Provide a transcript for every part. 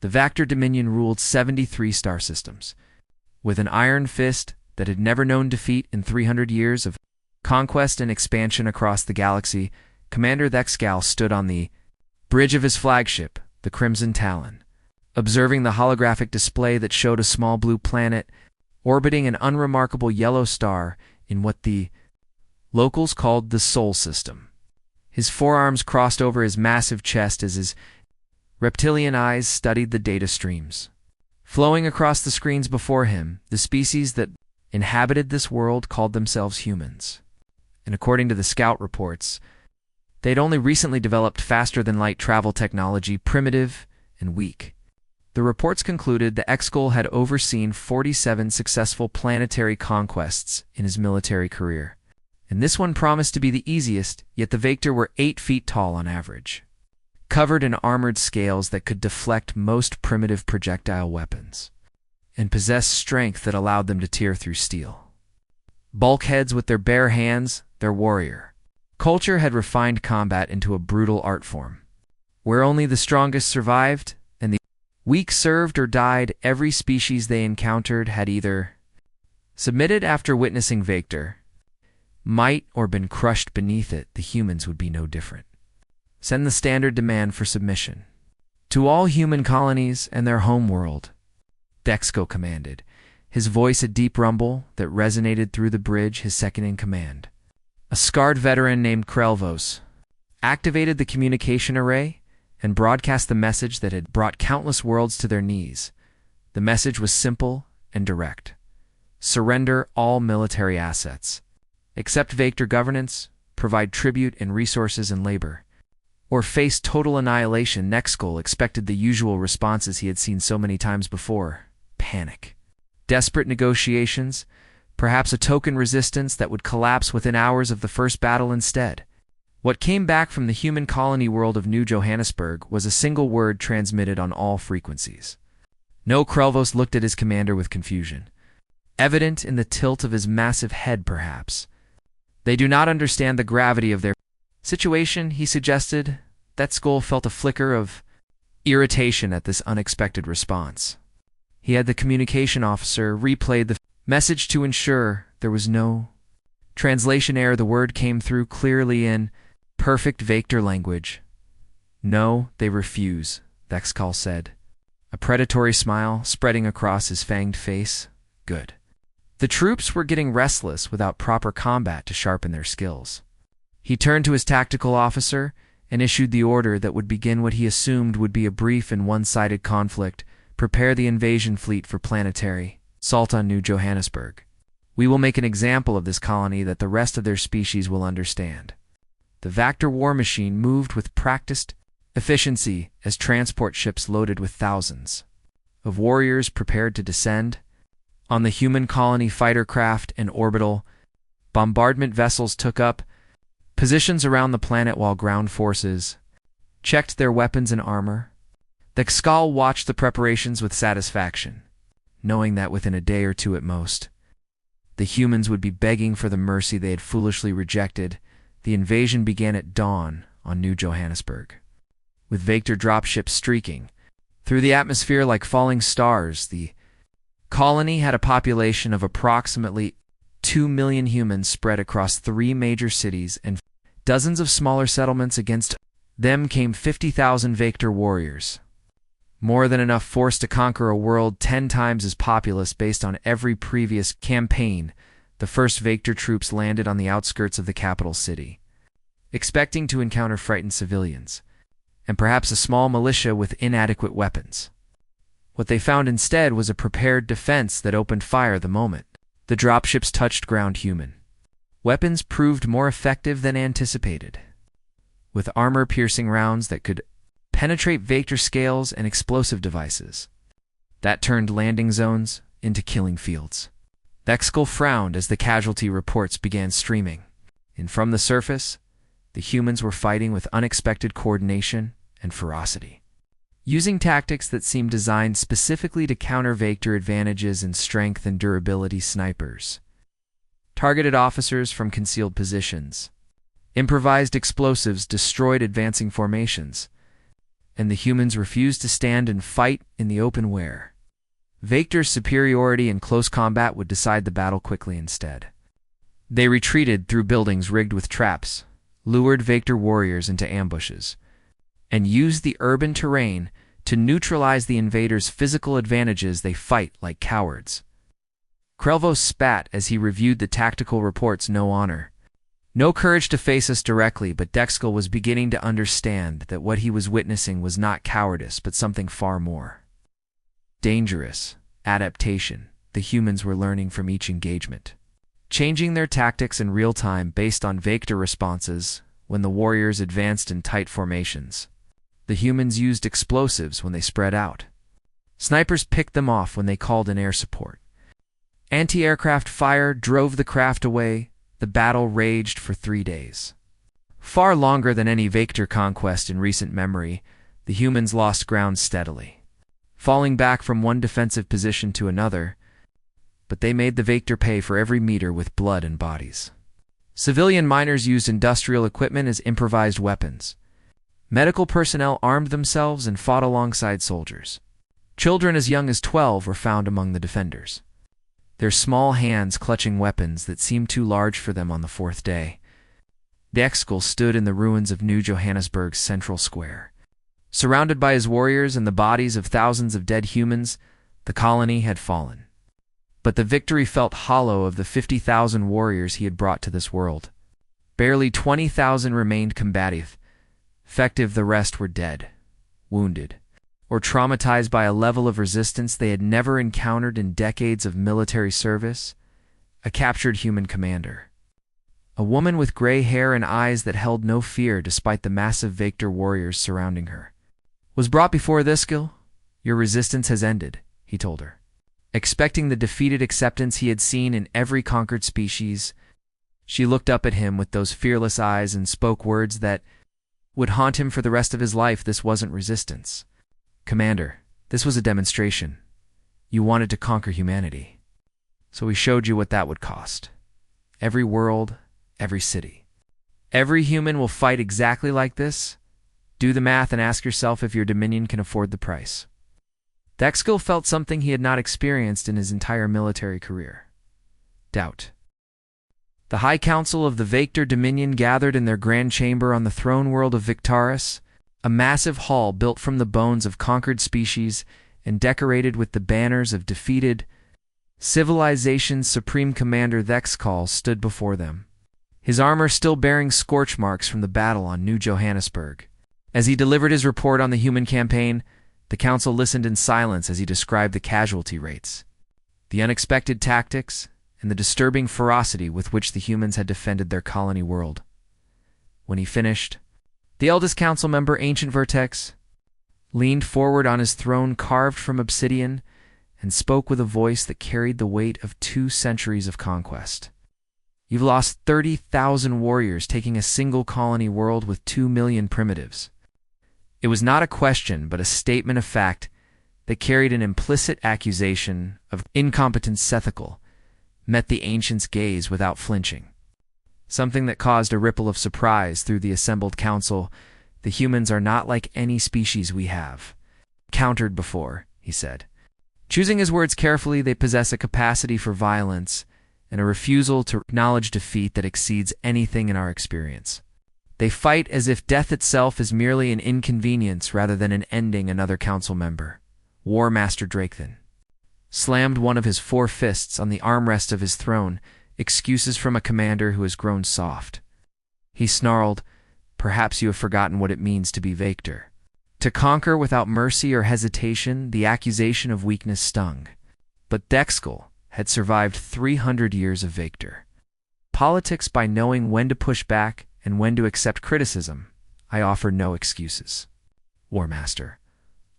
The Vactor Dominion ruled 73 star systems. With an iron fist that had never known defeat in 300 years of conquest and expansion across the galaxy, Commander Thexgal stood on the bridge of his flagship, the Crimson Talon, observing the holographic display that showed a small blue planet orbiting an unremarkable yellow star in what the locals called the Sol System. His forearms crossed over his massive chest as his reptilian eyes studied the data streams. Flowing across the screens before him, the species that inhabited this world called themselves humans. And according to the scout reports, they'd only recently developed faster-than-light travel technology, primitive and weak. The reports concluded the Exgol had overseen 47 successful planetary conquests in his military career. And this one promised to be the easiest, yet the Vector were 8 feet tall on average, covered in armored scales that could deflect most primitive projectile weapons, and possessed strength that allowed them to tear through steel. Bulkheads with their bare hands, their warrior culture had refined combat into a brutal art form, where only the strongest survived and the weak served or died. Every species they encountered had either submitted after witnessing Vector might or been crushed beneath it. The humans would be no different. Send the standard demand for submission to all human colonies and their home world, Dexco commanded, his voice a deep rumble that resonated through the bridge. His second-in-command, a scarred veteran named Krelvos, activated the communication array and broadcast the message that had brought countless worlds to their knees. The message was simple and direct. Surrender all military assets. Accept Vector governance, provide tribute and resources and labor, or face total annihilation. Nexgol expected the usual responses he had seen so many times before: panic, desperate negotiations, perhaps a token resistance that would collapse within hours of the first battle. Instead, what came back from the human colony world of New Johannesburg was a single word transmitted on all frequencies. No. Krelvos looked at his commander with confusion, evident in the tilt of his massive head. Perhaps they do not understand the gravity of their situation, he suggested. Thexgal felt a flicker of irritation at this unexpected response. He had the communication officer replay the message to ensure there was no translation error. The word came through clearly in perfect Vector language. No, they refuse, Thexgal said, a predatory smile spreading across his fanged face. Good. The troops were getting restless without proper combat to sharpen their skills. He turned to his tactical officer and issued the order that would begin what he assumed would be a brief and one-sided conflict. Prepare the invasion fleet for planetary assault on New Johannesburg. We will make an example of this colony that the rest of their species will understand. The Vactor war machine moved with practiced efficiency as transport ships loaded with thousands of warriors prepared to descend on the human colony. Fighter craft and orbital bombardment vessels took up positions around the planet while ground forces checked their weapons and armor. Thexgal watched the preparations with satisfaction, knowing that within a day or two at most, the humans would be begging for the mercy they had foolishly rejected. The invasion began at dawn on New Johannesburg, with Vector dropships streaking through the atmosphere like falling stars. The colony had a population of approximately 2 million humans spread across 3 major cities and dozens of smaller settlements. Against them came 50,000 Vector warriors, more than enough force to conquer a world 10 times as populous. Based on every previous campaign, the first Vector troops landed on the outskirts of the capital city, expecting to encounter frightened civilians, and perhaps a small militia with inadequate weapons. What they found instead was a prepared defense that opened fire the moment the dropships touched ground. Human weapons proved more effective than anticipated, with armor-piercing rounds that could penetrate Vector scales and explosive devices that turned landing zones into killing fields. Thexgal frowned as the casualty reports began streaming, and from the surface, the humans were fighting with unexpected coordination and ferocity, using tactics that seemed designed specifically to counter Vector advantages in strength and durability. Snipers targeted officers from concealed positions. Improvised explosives destroyed advancing formations, and the humans refused to stand and fight in the open where Vector's superiority in close combat would decide the battle quickly instead. They retreated through buildings rigged with traps, lured Vector warriors into ambushes, and used the urban terrain to neutralize the invaders' physical advantages. They fight like cowards. Krelvo spat as he reviewed the tactical reports. No honor. No courage to face us directly, but Dexkel was beginning to understand that what he was witnessing was not cowardice, but something far more dangerous. Adaptation. The humans were learning from each engagement, changing their tactics in real time based on Vector responses. When the warriors advanced in tight formations, the humans used explosives when they spread out. Snipers picked them off when they called in air support. Anti-aircraft fire drove the craft away. The battle raged for 3 days. Far longer than any Vector conquest in recent memory, the humans lost ground steadily, falling back from one defensive position to another, but they made the Vector pay for every meter with blood and bodies. Civilian miners used industrial equipment as improvised weapons. Medical personnel armed themselves and fought alongside soldiers. Children as young as 12 were found among the defenders, their small hands clutching weapons that seemed too large for them. On the 4th day, Dexkel stood in the ruins of New Johannesburg's central square. Surrounded by his warriors and the bodies of thousands of dead humans, the colony had fallen. But the victory felt hollow of the 50,000 warriors he had brought to this world. Barely 20,000 remained combative. Effective, the rest were dead, wounded, or traumatized by a level of resistance they had never encountered in decades of military service. A captured human commander, a woman with gray hair and eyes that held no fear despite the massive Vector warriors surrounding her, was brought before Dexkel. Your resistance has ended, he told her. Expecting the defeated acceptance he had seen in every conquered species, she looked up at him with those fearless eyes and spoke words that would haunt him for the rest of his life. This wasn't resistance, Commander. This was a demonstration. You wanted to conquer humanity, so we showed you what that would cost. Every world, every city. Every human will fight exactly like this. Do the math and ask yourself if your dominion can afford the price. Dexkel felt something he had not experienced in his entire military career: doubt. The High Council of the Vector Dominion gathered in their grand chamber on the throne world of Victaris, a massive hall built from the bones of conquered species and decorated with the banners of defeated civilizations. Supreme Commander Dexkel stood before them, his armor still bearing scorch marks from the battle on New Johannesburg. As he delivered his report on the human campaign, the council listened in silence as he described the casualty rates, the unexpected tactics, and the disturbing ferocity with which the humans had defended their colony world. When he finished, the eldest council member, Ancient Vertex, leaned forward on his throne carved from obsidian and spoke with a voice that carried the weight of 2 centuries of conquest. You've lost 30,000 warriors, taking a single colony world with 2 million primitives. It was not a question, but a statement of fact that carried an implicit accusation of incompetence. Sethical met the Ancient's gaze without flinching, something that caused a ripple of surprise through the assembled council. The humans are not like any species we have countered before, he said. Choosing his words carefully, they possess a capacity for violence and a refusal to acknowledge defeat that exceeds anything in our experience. They fight as if death itself is merely an inconvenience rather than an ending. Another council member, War Master Drakethan, slammed one of his 4 fists on the armrest of his throne. Excuses from a commander who has grown soft. He snarled, perhaps you have forgotten what it means to be Vector. To conquer without mercy or hesitation. The accusation of weakness stung. But Dexkel had survived 300 years of Vector politics by knowing when to push back and when to accept criticism. I offer no excuses, War Master.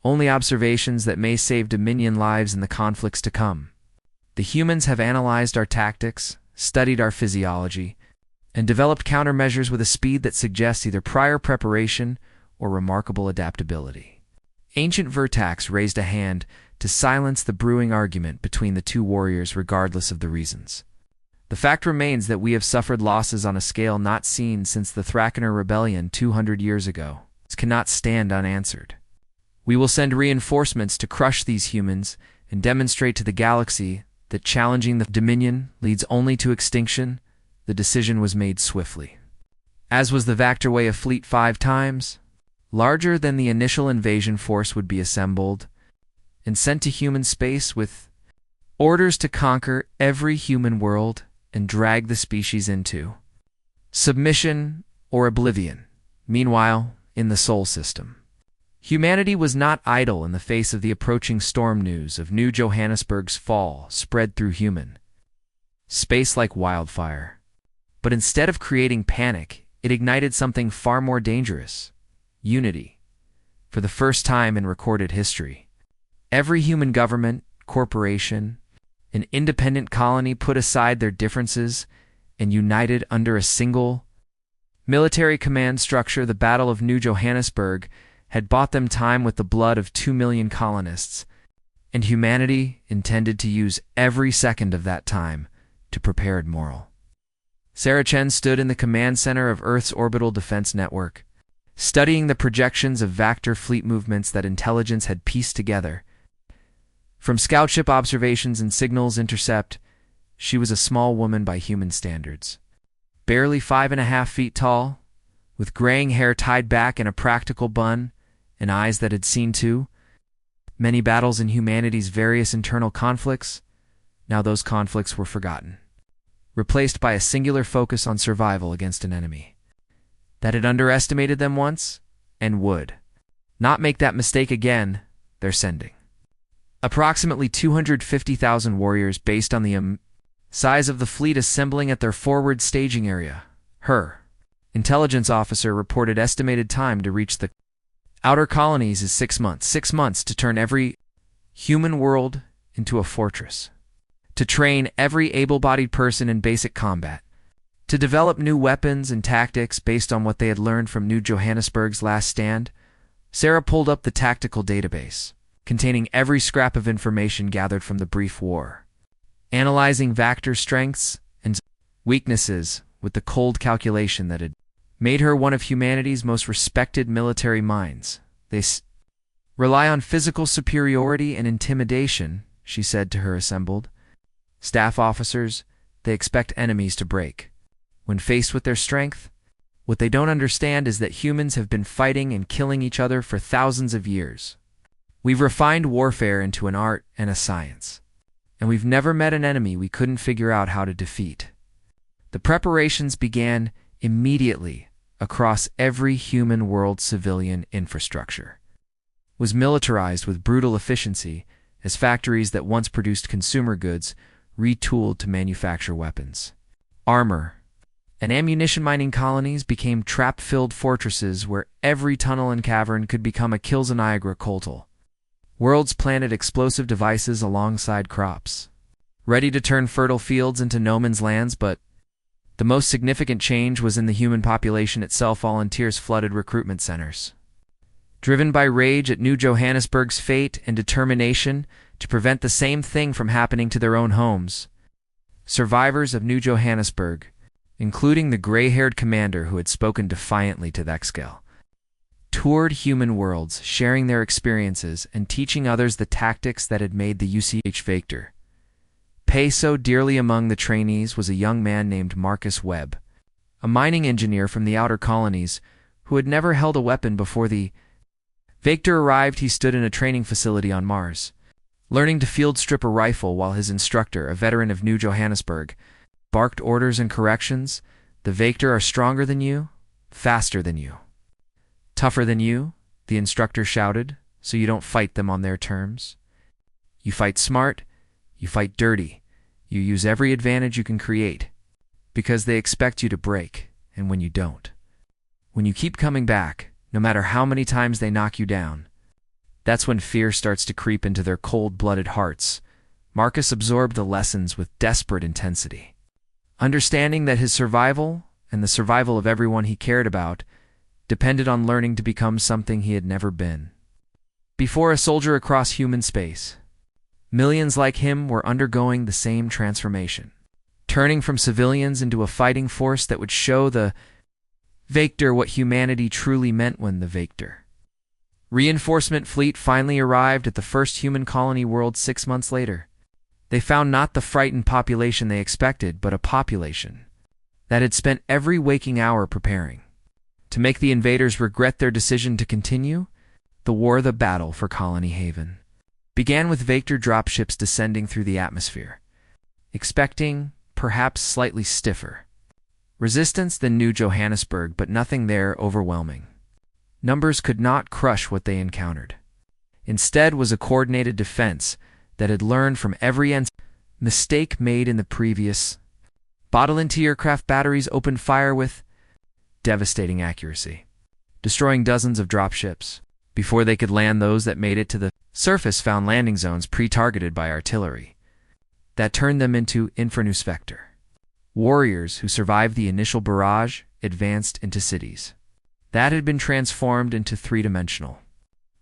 Only observations that may save Dominion lives in the conflicts to come. The humans have analyzed our tactics, studied our physiology, and developed countermeasures with a speed that suggests either prior preparation or remarkable adaptability. Ancient Vertax raised a hand to silence the brewing argument between the 2 warriors regardless of the reasons. The fact remains that we have suffered losses on a scale not seen since the Thrakener Rebellion 200 years ago. This cannot stand unanswered. We will send reinforcements to crush these humans and demonstrate to the galaxy that challenging the Dominion leads only to extinction. The decision was made swiftly. As was the Vactor way, a fleet 5 times larger than the initial invasion force would be assembled and sent to human space with orders to conquer every human world and drag the species into submission or oblivion. Meanwhile, in the Sol system, humanity was not idle in the face of the approaching storm. News of New Johannesburg's fall spread through human space like wildfire. But instead of creating panic, it ignited something far more dangerous: unity. For the first time in recorded history, every human government, corporation, and independent colony put aside their differences and united under a single military command structure. The Battle of New Johannesburg had bought them time with the blood of 2 million colonists, and humanity intended to use every second of that time to prepare moral. Sarah Chen stood in the command center of Earth's orbital defense network, studying the projections of Vactor fleet movements that intelligence had pieced together. From scoutship observations and signals intercept, she was a small woman by human standards, barely 5.5 feet tall, with graying hair tied back in a practical bun and eyes that had seen too many battles in humanity's various internal conflicts. Now those conflicts were forgotten, replaced by a singular focus on survival against an enemy that had underestimated them once and would not make that mistake again. They're sending approximately 250,000 warriors based on the size of the fleet assembling at their forward staging area. Her intelligence officer reported estimated time to reach the outer colonies is 6 months. 6 months to turn every human world into a fortress, to train every able-bodied person in basic combat, to develop new weapons and tactics based on what they had learned from New Johannesburg's last stand. Sarah pulled up the tactical database, containing every scrap of information gathered from the brief war, analyzing Vactor's strengths and weaknesses with the cold calculation that had made her one of humanity's most respected military minds. They rely on physical superiority and intimidation, she said to her assembled staff officers. They expect enemies to break when faced with their strength. What they don't understand is that humans have been fighting and killing each other for thousands of years. We've refined warfare into an art and a science, and we've never met an enemy we couldn't figure out how to defeat. The preparations began immediately across every human world. Civilian infrastructure was militarized with brutal efficiency as factories that once produced consumer goods retooled to manufacture weapons, armor, and ammunition. Mining colonies became trap-filled fortresses where every tunnel and cavern could become a Kills Niagara Coastal. Worlds planted explosive devices alongside crops, ready to turn fertile fields into no man's lands. But the most significant change was in the human population itself. Volunteers flooded recruitment centers, driven by rage at New Johannesburg's fate and determination to prevent the same thing from happening to their own homes. Survivors of New Johannesburg, including the gray-haired commander who had spoken defiantly to Vexcale, toured human worlds, sharing their experiences and teaching others the tactics that had made the UCH Vactor pay so dearly. Among the trainees was a young man named Marcus Webb, a mining engineer from the outer colonies who had never held a weapon before the Vactor arrived. He stood in a training facility on Mars, learning to field strip a rifle while his instructor, a veteran of New Johannesburg, barked orders and corrections. The Vactor are stronger than you, faster than you, tougher than you, the instructor shouted, so you don't fight them on their terms. You fight smart, you fight dirty, you use every advantage you can create, because they expect you to break, and when you don't, when you keep coming back, no matter how many times they knock you down, that's when fear starts to creep into their cold-blooded hearts. Marcus absorbed the lessons with desperate intensity, understanding that his survival and the survival of everyone he cared about depended on learning to become something he had never been before. A soldier across human space, millions like him were undergoing the same transformation, turning from civilians into a fighting force that would show the Vactor what humanity truly meant. When the Vactor Reinforcement fleet finally arrived at the first human colony world 6 months later. They found not the frightened population they expected, but a population that had spent every waking hour preparing. To make the invaders regret their decision to continue, the battle for Colony Haven began with Vector dropships descending through the atmosphere, expecting, perhaps slightly stiffer resistance than New Johannesburg, but nothing there overwhelming. Numbers could not crush what they encountered. Instead was a coordinated defense that had learned from every mistake made in the previous. Bottle anti-aircraft batteries opened fire with devastating accuracy, destroying dozens of dropships before they could land. Those that made it to the surface found landing zones pre-targeted by artillery that turned them into Infernus Vector. Warriors who survived the initial barrage advanced into cities that had been transformed into three-dimensional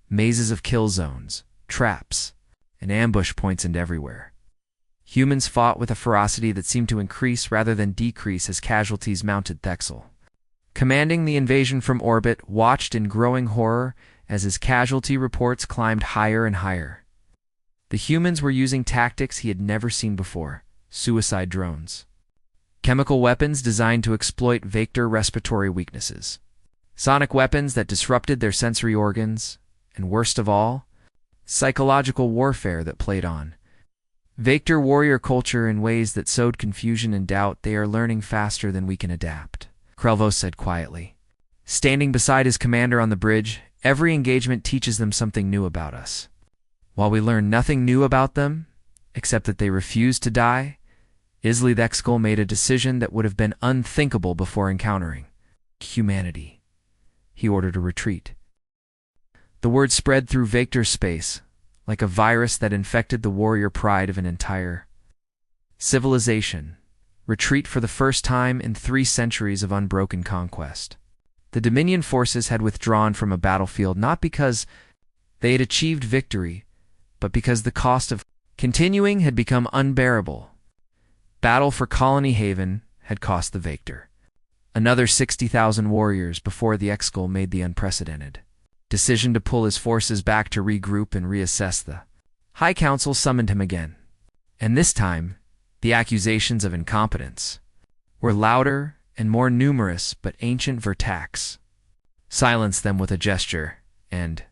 mazes of kill zones, traps, and ambush points and everywhere. Humans fought with a ferocity that seemed to increase rather than decrease as casualties mounted. Thexel, commanding the invasion from orbit, watched in growing horror as his casualty reports climbed higher and higher. The humans were using tactics he had never seen before: suicide drones, chemical weapons designed to exploit Vector respiratory weaknesses, sonic weapons that disrupted their sensory organs, and worst of all, psychological warfare that played on Vector warrior culture in ways that sowed confusion and doubt. They are learning faster than we can adapt, Krelvos said quietly. Standing beside his commander on the bridge, every engagement teaches them something new about us. While we learn nothing new about them, except that they refuse to die, Isli Thexel made a decision that would have been unthinkable before encountering humanity. He ordered a retreat. The word spread through Vector space, like a virus that infected the warrior pride of an entire civilization. Retreat for the first time in 3 centuries of unbroken conquest. The Dominion forces had withdrawn from a battlefield not because they had achieved victory, but because the cost of continuing had become unbearable. Battle for Colony Haven had cost the Vector another 60,000 warriors before the Excal made the unprecedented decision to pull his forces back to regroup and reassess. The High Council summoned him again, and this time the accusations of incompetence were louder and more numerous, but ancient Vertax silenced them with a gesture and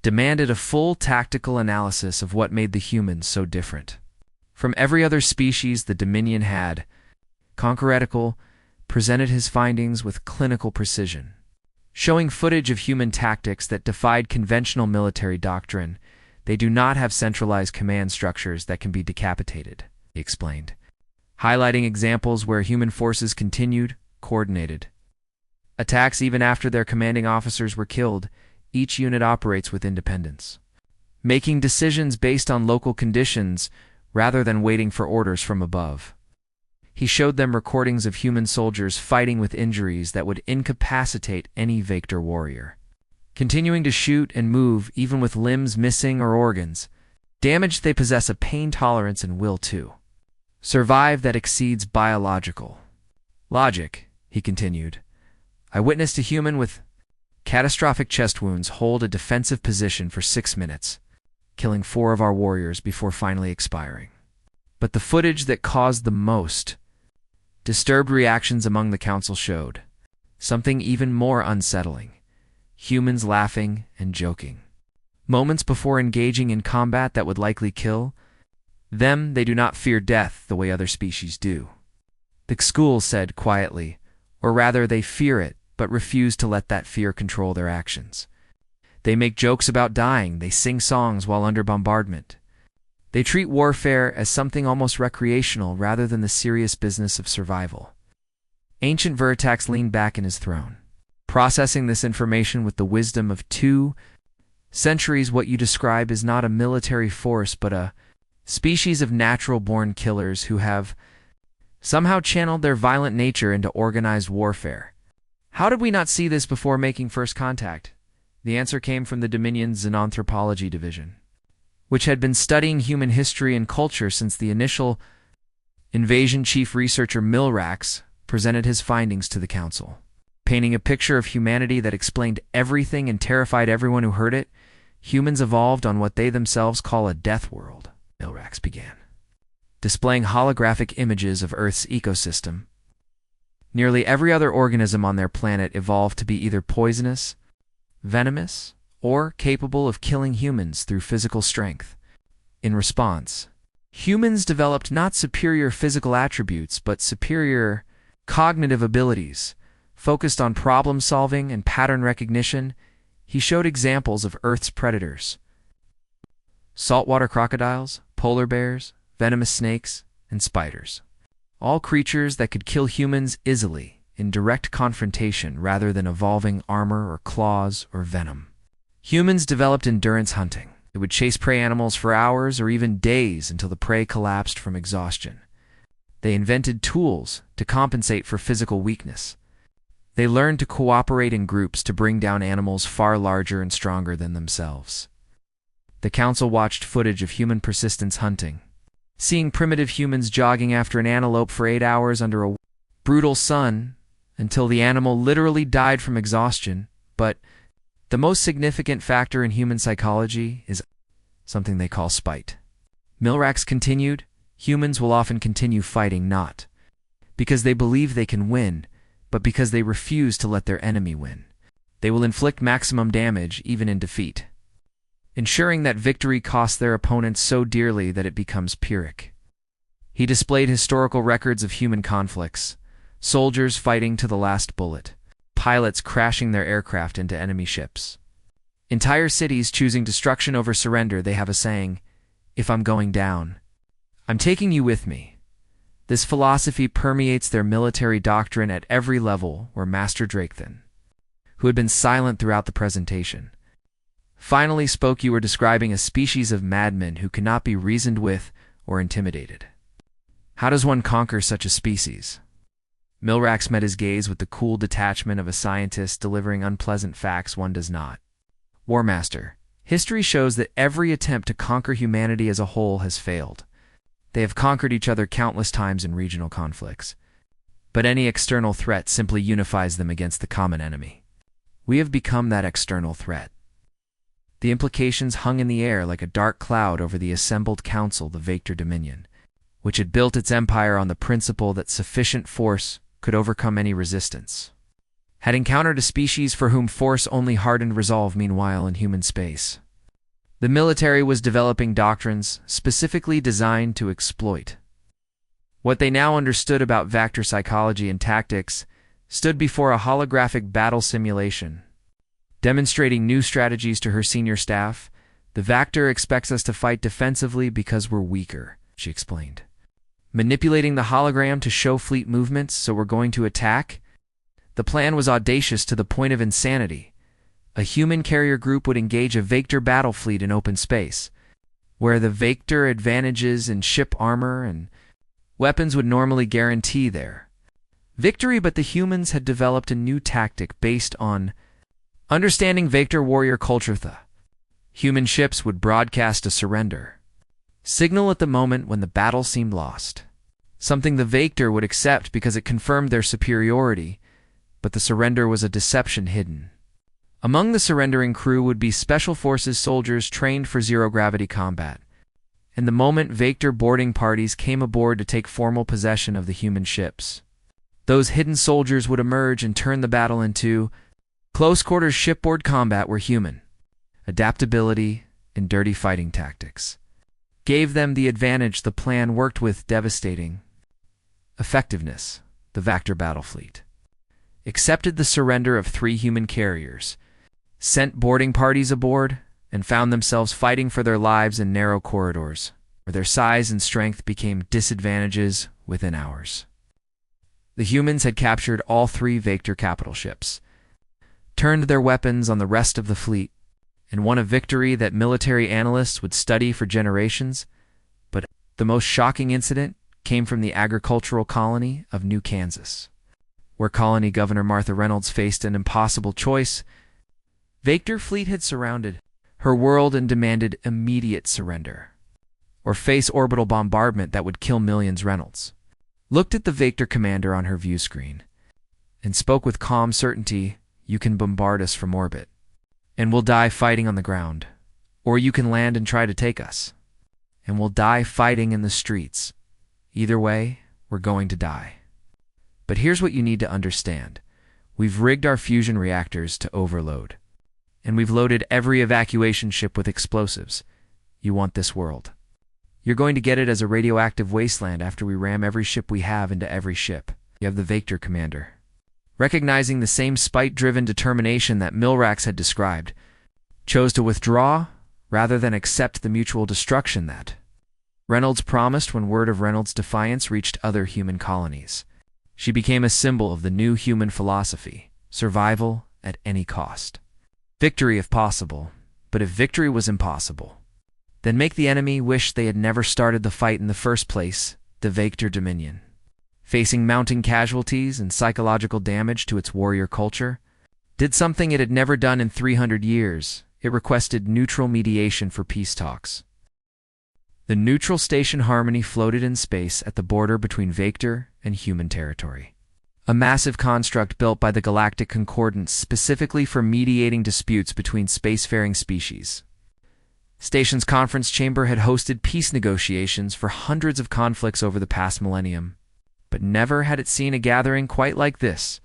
demanded a full tactical analysis of what made the humans so different from every other species the Dominion had. Conqueretical presented his findings with clinical precision, showing footage of human tactics that defied conventional military doctrine. They do not have centralized command structures that can be decapitated, he explained, highlighting examples where human forces continued coordinated attacks even after their commanding officers were killed. Each unit operates with independence, making decisions based on local conditions rather than waiting for orders from above. He showed them recordings of human soldiers fighting with injuries that would incapacitate any Vector warrior, continuing to shoot and move even with limbs missing or organs damaged. They possess a pain tolerance and will to survive that exceeds biological logic, he continued. I witnessed a human with catastrophic chest wounds hold a defensive position for 6 minutes, killing 4 of our warriors before finally expiring. But the footage that caused the most disturbed reactions among the council showed something even more unsettling: humans laughing and joking moments before engaging in combat that would likely kill them. They do not fear death the way other species do, the Skul said quietly, or rather they fear it, but refuse to let that fear control their actions. They make jokes about dying, they sing songs while under bombardment. They treat warfare as something almost recreational rather than the serious business of survival. Ancient Vertax leaned back in his throne, processing this information with the wisdom of 2 centuries. What you describe is not a military force, but a species of natural-born killers who have somehow channeled their violent nature into organized warfare. How did we not see this before making first contact? The answer came from the Dominion's Xenanthropology division, which had been studying human history and culture since the initial invasion. Chief researcher Milrax presented his findings to the council, painting a picture of humanity that explained everything and terrified everyone who heard it. humans evolved on what they themselves call a death world, Milrax began, displaying holographic images of Earth's ecosystem. Nearly every other organism on their planet evolved to be either poisonous, venomous, or capable of killing humans through physical strength. In response, humans developed not superior physical attributes, but superior cognitive abilities. Focused on problem-solving and pattern recognition, he showed examples of Earth's predators: saltwater crocodiles, polar bears, venomous snakes, and spiders. All creatures that could kill humans easily in direct confrontation rather than evolving armor or claws or venom. Humans developed endurance hunting. They would chase prey animals for hours or even days until the prey collapsed from exhaustion. They invented tools to compensate for physical weakness. They learned to cooperate in groups to bring down animals far larger and stronger than themselves. The council watched footage of human persistence hunting, seeing primitive humans jogging after an antelope for 8 hours under a brutal sun until the animal literally died from exhaustion. But the most significant factor in human psychology is something they call spite. Milrax continued, humans will often continue fighting not because they believe they can win, but because they refuse to let their enemy win. They will inflict maximum damage even in defeat, ensuring that victory costs their opponents so dearly that it becomes Pyrrhic. He displayed historical records of human conflicts, soldiers fighting to the last bullet, pilots crashing their aircraft into enemy ships, entire cities choosing destruction over surrender. They have a saying, "If I'm going down, I'm taking you with me." This philosophy permeates their military doctrine at every level, where Master Drakethan, who had been silent throughout the presentation, finally spoke. "You were describing a species of madmen who cannot be reasoned with or intimidated. How does one conquer such a species?" Milrax met his gaze with the cool detachment of a scientist delivering unpleasant facts. "One does not. War Master, history shows that every attempt to conquer humanity as a whole has failed. They have conquered each other countless times in regional conflicts, but any external threat simply unifies them against the common enemy. We have become that external threat." The implications hung in the air like a dark cloud over the assembled council. The Vector Dominion, which had built its empire on the principle that sufficient force could overcome any resistance, had encountered a species for whom force only hardened resolve. Meanwhile, in human space, the military was developing doctrines specifically designed to exploit. What they now understood about Vector psychology and tactics stood before a holographic battle simulation. Demonstrating new strategies to her senior staff, "The Vector expects us to fight defensively because we're weaker," she explained. "Manipulating the hologram to show fleet movements, so we're going to attack?" The plan was audacious to the point of insanity. A human carrier group would engage a Vector battle fleet in open space, where the Vector advantages in ship armor and weapons would normally guarantee their victory. But the humans had developed a new tactic based on understanding Vector warrior culture. The human ships would broadcast a surrender signal at the moment when the battle seemed lost, something the Vector would accept because it confirmed their superiority. But the surrender was a deception hidden. Among the surrendering crew would be Special Forces soldiers trained for zero-gravity combat, and the moment Vector boarding parties came aboard to take formal possession of the human ships, those hidden soldiers would emerge and turn the battle into close-quarters shipboard combat, where human adaptability and dirty fighting tactics gave them the advantage. The plan worked with devastating effectiveness. The Vector battle fleet accepted the surrender of 3 human carriers, sent boarding parties aboard, and found themselves fighting for their lives in narrow corridors, where their size and strength became disadvantages within hours. The humans had captured all 3 Vector capital ships, turned their weapons on the rest of the fleet, and won a victory that military analysts would study for generations. But the most shocking incident came from the agricultural colony of New Kansas, where colony governor Martha Reynolds faced an impossible choice. Vector fleet had surrounded her world and demanded immediate surrender, or face orbital bombardment that would kill millions. Reynolds looked at the Vector commander on her view screen and spoke with calm certainty, "You can bombard us from orbit, and we'll die fighting on the ground. or you can land and try to take us. And we'll die fighting in the streets. Either way, we're going to die. But here's what you need to understand. We've rigged our fusion reactors to overload. And we've loaded every evacuation ship with explosives. You want this world. You're going to get it as a radioactive wasteland after we ram every ship we have into every ship. You have the Vector commander. Recognizing the same spite-driven determination that Milrax had described, chose to withdraw rather than accept the mutual destruction that Reynolds promised when word of Reynolds' defiance reached other human colonies. She became a symbol of the new human philosophy, survival at any cost. Victory if possible, but if victory was impossible, then make the enemy wish they had never started the fight in the first place, the Vector Dominion. Facing mounting casualties and psychological damage to its warrior culture, did something it had never done in 300 years. It requested neutral mediation for peace talks. The neutral station Harmony floated in space at the border between Vector and human territory. A massive construct built by the Galactic Concordance specifically for mediating disputes between spacefaring species. Station's conference chamber had hosted peace negotiations for hundreds of conflicts over the past millennium, but never had it seen a gathering quite like this.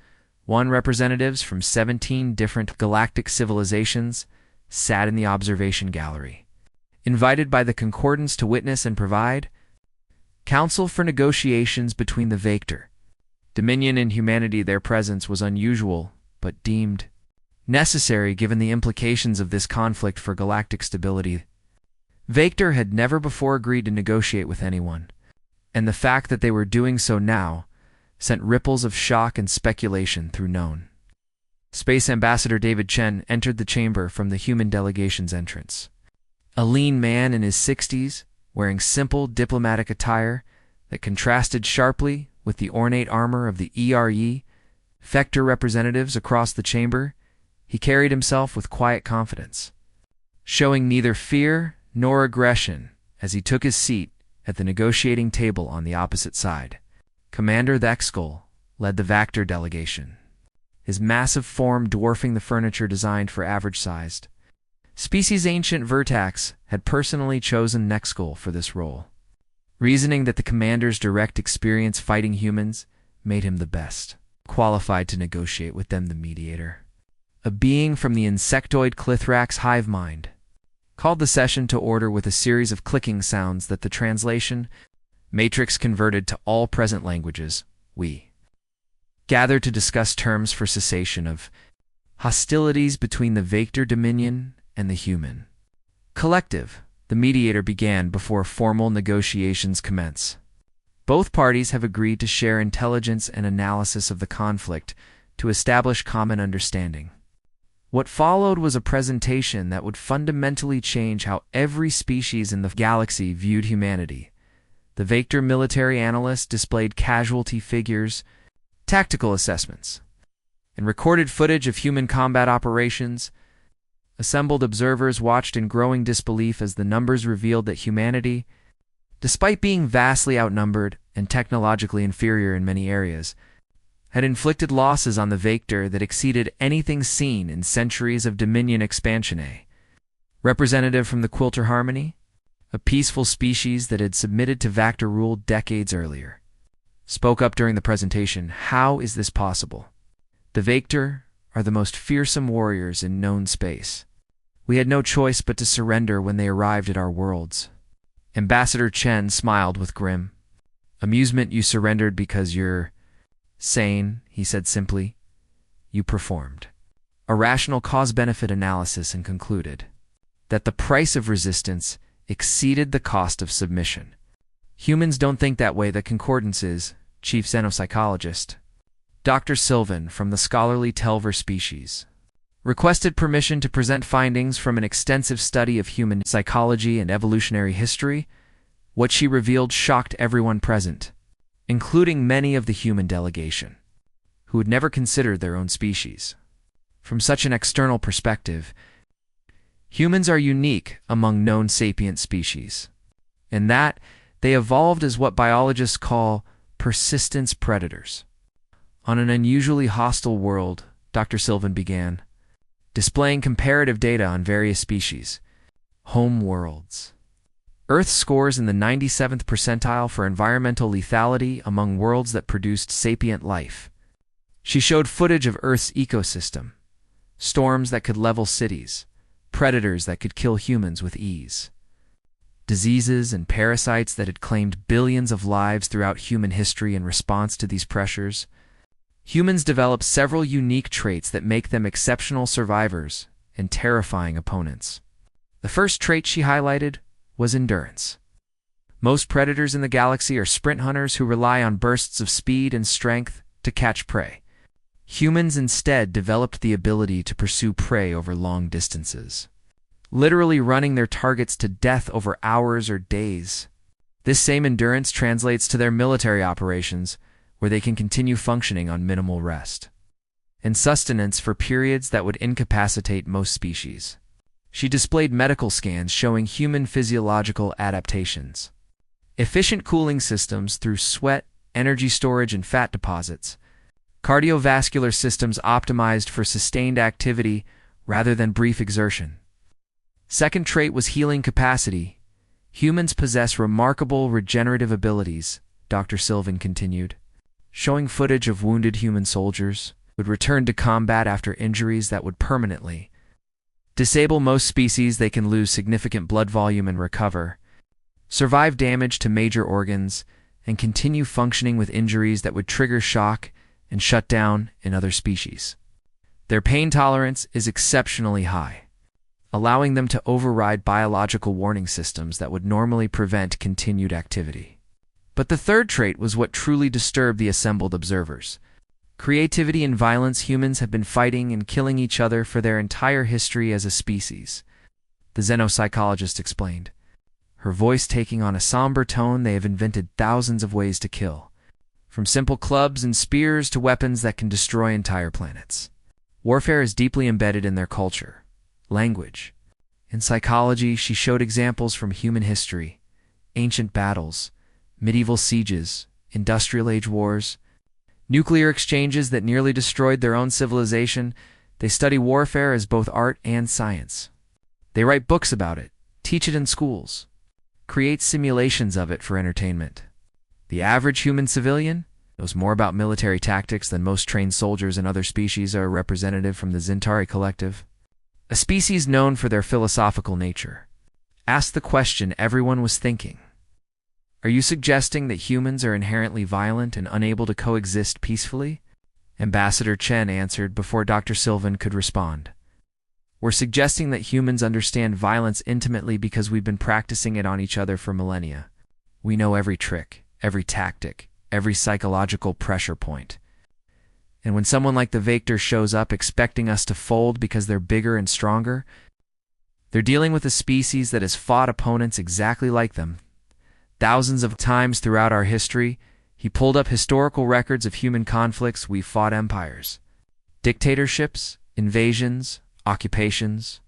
Representatives from 17 different galactic civilizations sat in the observation gallery, invited by the Concordance to witness and provide counsel for negotiations between the Vector Dominion and humanity. Their presence was unusual, but deemed necessary given the implications of this conflict for galactic stability. Vector had never before agreed to negotiate with anyone, and the fact that they were doing so now sent ripples of shock and speculation through known. Space Ambassador David Chen entered the chamber from the human delegation's entrance. A lean man in his 60s, wearing simple diplomatic attire that contrasted sharply with the ornate armor of the Vector representatives across the chamber, he carried himself with quiet confidence, showing neither fear nor aggression as he took his seat at the negotiating table on the opposite side. Commander Thexkull led the Vector delegation, his massive form dwarfing the furniture designed for average-sized species. Ancient Vertax had personally chosen Thexkull for this role, reasoning that the commander's direct experience fighting humans made him the best qualified to negotiate with them. The mediator, a being from the insectoid Clithrax hive mind, called the session to order with a series of clicking sounds that the translation matrix converted to all present languages. We gathered to discuss terms for cessation of hostilities between the Vector Dominion and the human collective. The mediator began before formal negotiations commence. Both parties have agreed to share intelligence and analysis of the conflict to establish common understanding. What followed was a presentation that would fundamentally change how every species in the galaxy viewed humanity. The Vector military analysts displayed casualty figures, tactical assessments, and recorded footage of human combat operations. Assembled observers watched in growing disbelief as the numbers revealed that humanity, despite being vastly outnumbered and technologically inferior in many areas, had inflicted losses on the Vector that exceeded anything seen in centuries of Dominion expansion. A representative from the Quilter Harmony, a peaceful species that had submitted to Vector rule decades earlier, spoke up during the presentation. How is this possible? The Vector are the most fearsome warriors in known space. We had no choice but to surrender when they arrived at our worlds. Ambassador Chen smiled with grim amusement. You surrendered because you're sane, he said simply. You performed a rational cause-benefit analysis and concluded that the price of resistance exceeded the cost of submission. Humans don't think that way. The Concordance is, chief xenopsychologist Dr. Sylvan from the scholarly Telver species requested permission to present findings from an extensive study of human psychology and evolutionary history. What she revealed shocked everyone present, including many of the human delegation, who had never considered their own species. From such an external perspective, humans are unique among known sapient species, in that they evolved as what biologists call persistence predators. On an unusually hostile world, Dr. Sylvan began, displaying comparative data on various species. Home worlds. Earth scores in the 97th percentile for environmental lethality among worlds that produced sapient life. She showed footage of Earth's ecosystem: storms that could level cities, predators that could kill humans with ease, diseases and parasites that had claimed billions of lives throughout human history in response to these pressures. Humans developed several unique traits that make them exceptional survivors and terrifying opponents. The first trait she highlighted was endurance. Most predators in the galaxy are sprint hunters who rely on bursts of speed and strength to catch prey. Humans instead developed the ability to pursue prey over long distances, literally running their targets to death over hours or days. This same endurance translates to their military operations, where they can continue functioning on minimal rest and sustenance for periods that would incapacitate most species. She displayed medical scans showing human physiological adaptations: efficient cooling systems through sweat, energy storage, and fat deposits; cardiovascular systems optimized for sustained activity rather than brief exertion. Second trait was healing capacity. Humans possess remarkable regenerative abilities, Dr. Sylvan continued, showing footage of wounded human soldiers who would return to combat after injuries that would permanently disable most species. They can lose significant blood volume and recover, survive damage to major organs, and continue functioning with injuries that would trigger shock and shut down in other species. Their pain tolerance is exceptionally high, allowing them to override biological warning systems that would normally prevent continued activity. But the third trait was what truly disturbed the assembled observers: creativity and violence. Humans have been fighting and killing each other for their entire history as a species, the xenopsychologist explained, her voice taking on a somber tone. They have invented thousands of ways to kill, from simple clubs and spears to weapons that can destroy entire planets. Warfare is deeply embedded in their culture, language, and psychology. She showed examples from human history: ancient battles, medieval sieges, industrial age wars, nuclear exchanges that nearly destroyed their own civilization. They study warfare as both art and science. They write books about it, teach it in schools, create simulations of it for entertainment. The average human civilian knows more about military tactics than most trained soldiers and other species are representative from the Zintari collective, a species known for their philosophical nature. Asked the question everyone was thinking: are you suggesting that humans are inherently violent and unable to coexist peacefully? Ambassador Chen answered before Dr. Sylvan could respond. We're suggesting that humans understand violence intimately because we've been practicing it on each other for millennia. We know every trick, every tactic, every psychological pressure point. And when someone like the Vector shows up expecting us to fold because they're bigger and stronger, they're dealing with a species that has fought opponents exactly like them thousands of times throughout our history. He pulled up historical records of human conflicts. We fought empires, dictatorships, invasions, occupations,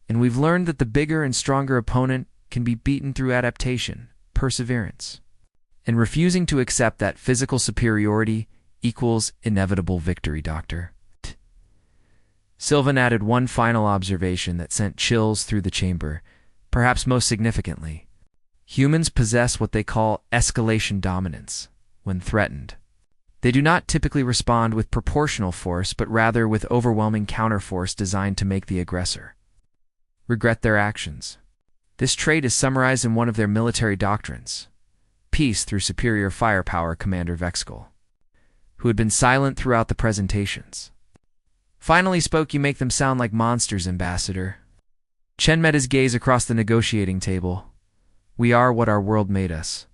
and we've learned that the bigger and stronger opponent can be beaten through adaptation, perseverance, and refusing to accept that physical superiority equals inevitable victory, Doctor. Sylvan added one final observation that sent chills through the chamber. Perhaps most significantly, humans possess what they call escalation dominance when threatened. They do not typically respond with proportional force, but rather with overwhelming counterforce designed to make the aggressor regret their actions. This trait is summarized in one of their military doctrines: peace through superior firepower. Commander Vexkal, who had been silent throughout the presentations, finally spoke. You make them sound like monsters, Ambassador. Chen met his gaze across the negotiating table. We are what our world made us.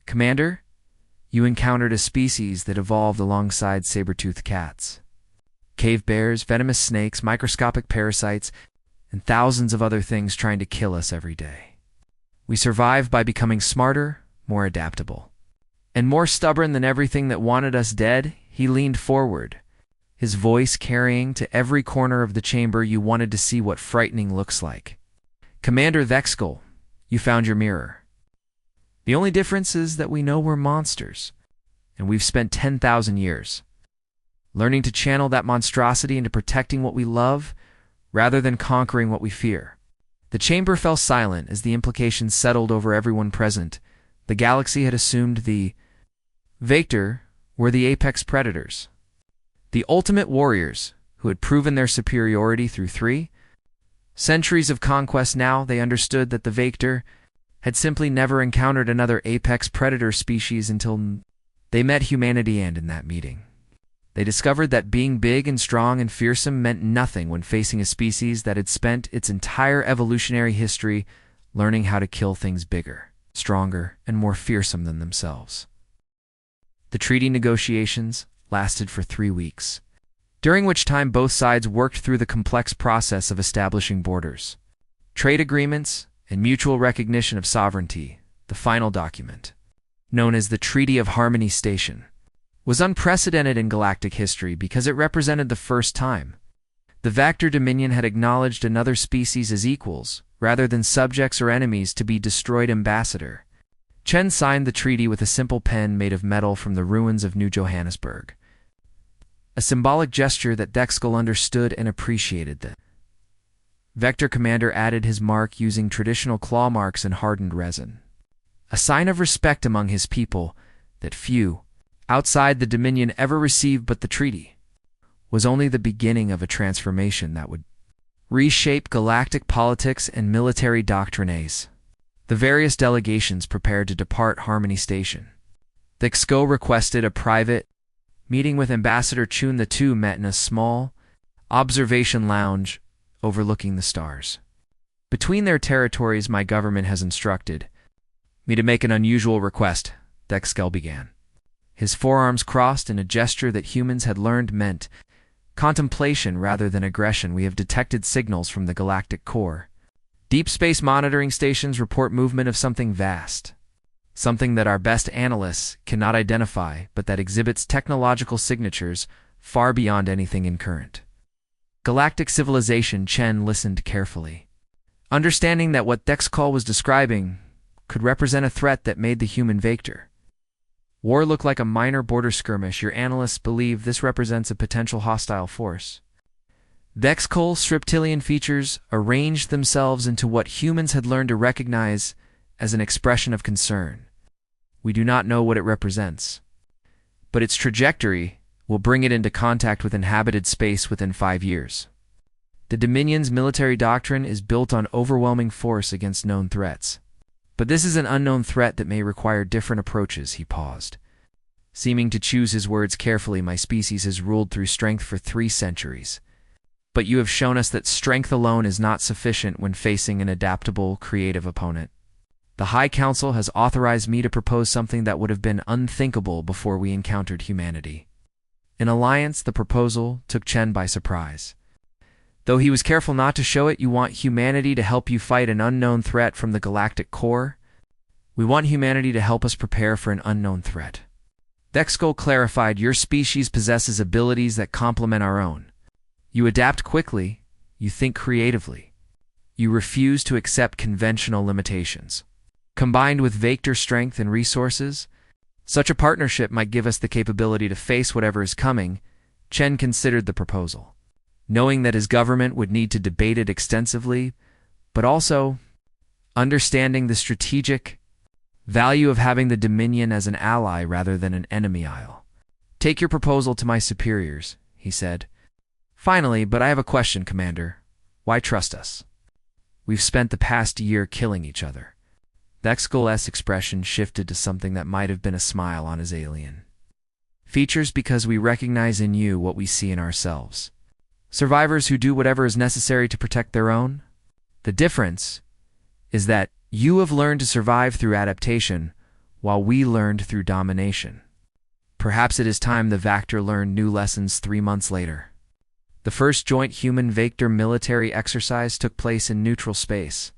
Commander, you encountered a species that evolved alongside saber-toothed cats, cave bears, venomous snakes, microscopic parasites, and thousands of other things trying to kill us every day. We survived by becoming smarter, more adaptable, and more stubborn than everything that wanted us dead. He leaned forward, his voice carrying to every corner of the chamber. You wanted to see what frightening looks like. Commander Vexkal, you found your mirror. The only difference is that we know we're monsters, and we've spent 10,000 years learning to channel that monstrosity into protecting what we love rather than conquering what we fear. The chamber fell silent as the implications settled over everyone present. The galaxy had assumed the Vector were the apex predators, the ultimate warriors who had proven their superiority through 3 centuries of conquest. Now they understood that the Vector had simply never encountered another apex predator species until they met humanity, and in that meeting, they discovered that being big and strong and fearsome meant nothing when facing a species that had spent its entire evolutionary history learning how to kill things bigger, stronger, and more fearsome than themselves. The treaty negotiations lasted for 3 weeks, during which time both sides worked through the complex process of establishing borders, trade agreements, and mutual recognition of sovereignty. The final document, known as the Treaty of Harmony Station, was unprecedented in galactic history because it represented the first time the Vector Dominion had acknowledged another species as equals, rather than subjects or enemies to be destroyed. Ambassador Chen signed the treaty with a simple pen made of metal from the ruins of New Johannesburg, a symbolic gesture that Dexkel understood and appreciated. The Vector commander added his mark using traditional claw marks and hardened resin, a sign of respect among his people that few outside the Dominion ever received. But the treaty was only the beginning of a transformation that would reshape galactic politics and military doctrines. The various delegations prepared to depart Harmony Station. Dexko requested a private meeting with Ambassador Chun. The two met in a small observation lounge overlooking the stars. Between their territories, my government has instructed me to make an unusual request, Dexkel began. His forearms crossed in a gesture that humans had learned meant contemplation rather than aggression. We have detected signals from the galactic core. Deep space monitoring stations report movement of something vast, something that our best analysts cannot identify, but that exhibits technological signatures far beyond anything in current galactic civilization. Chen listened carefully, understanding that what Dexkel was describing could represent a threat that made the human Vector War look like a minor border skirmish. Your analysts believe this represents a potential hostile force. Dexkel's reptilian features arranged themselves into what humans had learned to recognize as an expression of concern. We do not know what it represents, but its trajectory will bring it into contact with inhabited space within 5 years. The Dominion's military doctrine is built on overwhelming force against known threats. But this is an unknown threat that may require different approaches. He paused, seeming to choose his words carefully. My species has ruled through strength for 3 centuries. But you have shown us that strength alone is not sufficient when facing an adaptable, creative opponent. The High Council has authorized me to propose something that would have been unthinkable before we encountered humanity. An alliance. The proposal took Chen by surprise. Though he was careful not to show it. You want humanity to help you fight an unknown threat from the galactic core? We want humanity to help us prepare for an unknown threat. Dexkel clarified. Your species possesses abilities that complement our own. You adapt quickly, you think creatively. You refuse to accept conventional limitations. Combined with Vector strength and resources, such a partnership might give us the capability to face whatever is coming. Chen considered the proposal, knowing that his government would need to debate it extensively, but also understanding the strategic value of having the Dominion as an ally rather than an enemy. I'll take your proposal to my superiors, he said. Finally, but I have a question, Commander. Why trust us? We've spent the past year killing each other. Dexkel's expression shifted to something that might have been a smile on his alien features. Because we recognize in you what we see in ourselves. Survivors who do whatever is necessary to protect their own. The difference is that you have learned to survive through adaptation, while we learned through domination. Perhaps it is time the Vector learned new lessons. 3 months later, the first joint human-Vector military exercise took place in neutral space,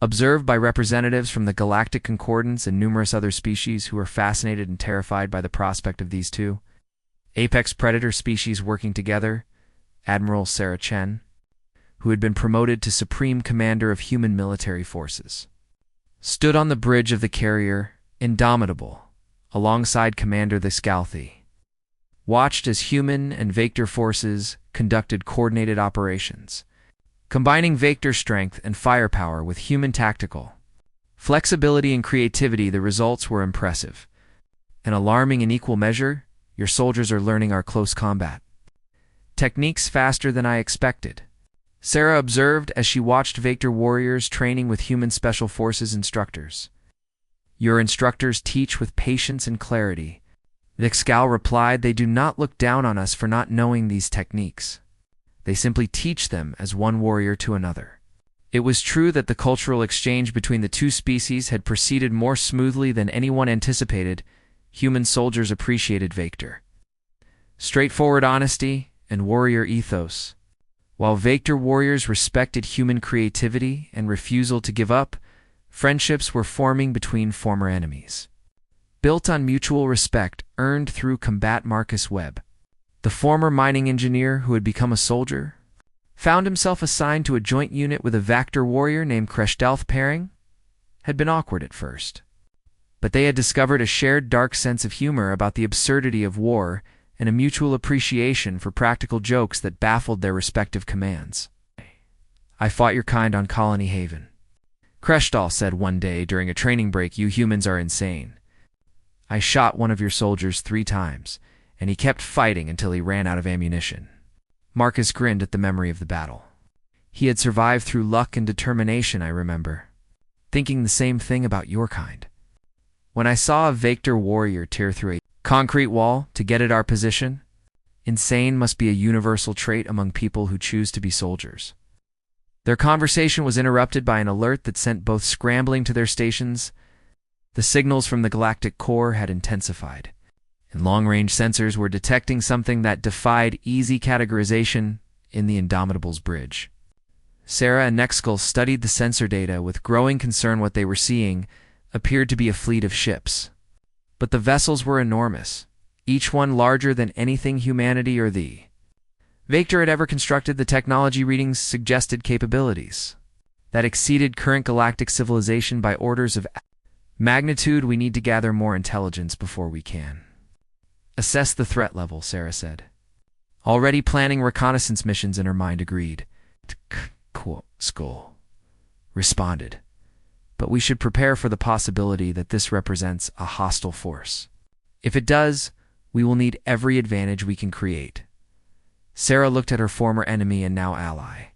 observed by representatives from the Galactic Concordance and numerous other species who were fascinated and terrified by the prospect of these two apex predator species working together. Admiral Sarah Chen, who had been promoted to Supreme Commander of Human Military Forces, stood on the bridge of the carrier, indomitable, alongside Commander the Scalthy, watched as human and Vector forces conducted coordinated operations. Combining Vector strength and firepower with human tactical flexibility and creativity, the results were impressive. And alarming in equal measure, your soldiers are learning our close combat techniques faster than I expected, Sarah observed as she watched Vector warriors training with human special forces instructors. Your instructors teach with patience and clarity. Vixgal replied, they do not look down on us for not knowing these techniques. They simply teach them as one warrior to another. It was true that the cultural exchange between the two species had proceeded more smoothly than anyone anticipated. Human soldiers appreciated Vector straightforward honesty and warrior ethos, while Vector warriors respected human creativity and refusal to give up. Friendships were forming between former enemies, built on mutual respect earned through combat. Marcus Webb, the former mining engineer who had become a soldier, found himself assigned to a joint unit with a Vector warrior named Kreshdalf. Pairing had been awkward at first, but they had discovered a shared dark sense of humor about the absurdity of war and a mutual appreciation for practical jokes that baffled their respective commands. I fought your kind on Colony Haven, Kreshdal said one day during a training break. You humans are insane. I shot one of your soldiers 3 times, and he kept fighting until he ran out of ammunition. Marcus grinned at the memory of the battle. He had survived through luck and determination, I remember, thinking the same thing about your kind. When I saw a Vector warrior tear through a concrete wall to get at our position, insane must be a universal trait among people who choose to be soldiers. Their conversation was interrupted by an alert that sent both scrambling to their stations. The signals from the Galactic core had intensified, and long-range sensors were detecting something that defied easy categorization in the Indomitable's bridge. Sarah and Nexkull studied the sensor data with growing concern. What they were seeing appeared to be a fleet of ships, but the vessels were enormous, each one larger than anything humanity or the Vector had ever constructed. The technology readings suggested capabilities that exceeded current galactic civilization by orders of magnitude. We need to gather more intelligence before we can assess the threat level, Sarah said. Already planning reconnaissance missions in her mind. Agreed. Skull responded. But we should prepare for the possibility that this represents a hostile force. If it does, we will need every advantage we can create. Sarah looked at her former enemy and now ally,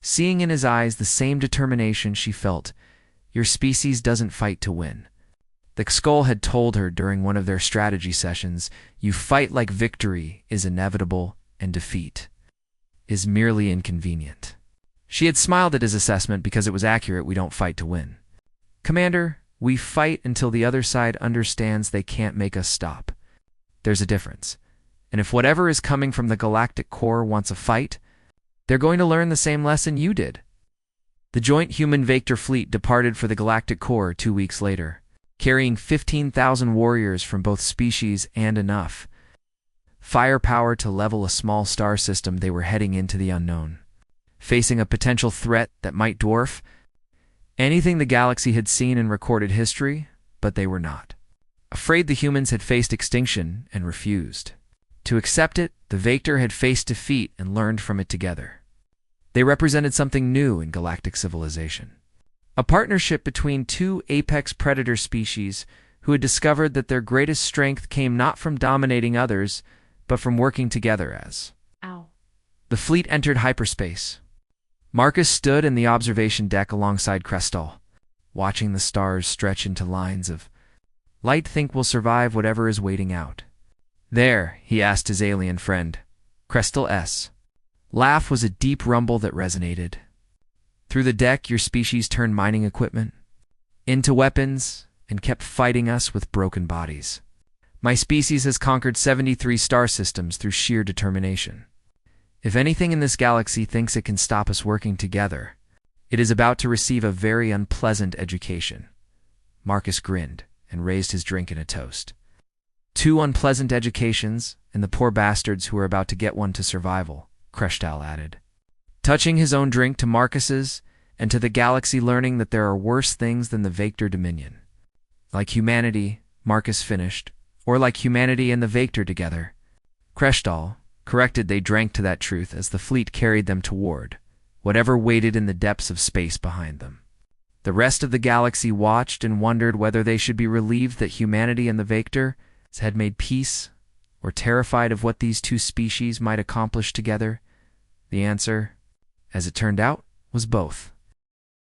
seeing in his eyes the same determination she felt. Your species doesn't fight to win. The Skull had told her during one of their strategy sessions, you fight like victory is inevitable and defeat is merely inconvenient. She had smiled at his assessment because it was accurate. We don't fight to win, Commander. We fight until the other side understands they can't make us stop. There's a difference. And if whatever is coming from the Galactic core wants a fight, they're going to learn the same lesson you did. The joint human Vector fleet departed for the Galactic core 2 weeks later, carrying 15,000 warriors from both species and enough firepower to level a small star system. They were heading into the unknown, facing a potential threat that might dwarf anything the galaxy had seen in recorded history, but they were not afraid. The humans had faced extinction and refused to accept it. The Vector had faced defeat and learned from it together. They represented something new in galactic civilization, a partnership between 2 apex predator species who had discovered that their greatest strength came not from dominating others, but from working together as the fleet entered hyperspace. Marcus stood in the observation deck alongside Krestal, watching the stars stretch into lines of light. Think we'll survive whatever is waiting out there? He asked his alien friend. Krestal's laugh was a deep rumble that resonated through the deck. Your species turned mining equipment into weapons and kept fighting us with broken bodies. My species has conquered 73 star systems through sheer determination. If anything in this galaxy thinks it can stop us working together, it is about to receive a very unpleasant education. Marcus grinned and raised his drink in a toast. 2 unpleasant educations, and the poor bastards who are about to get one to survival, Kreshdal added, touching his own drink to Marcus's and to the galaxy, learning that there are worse things than the Vector Dominion. Like humanity, Marcus finished, or like humanity and the Vector together. Kreshdal corrected. They drank to that truth as the fleet carried them toward whatever waited in the depths of space behind them. The rest of the galaxy watched and wondered whether they should be relieved that humanity and the Vector had made peace, or terrified of what these two species might accomplish together. The answer, as it turned out, was both.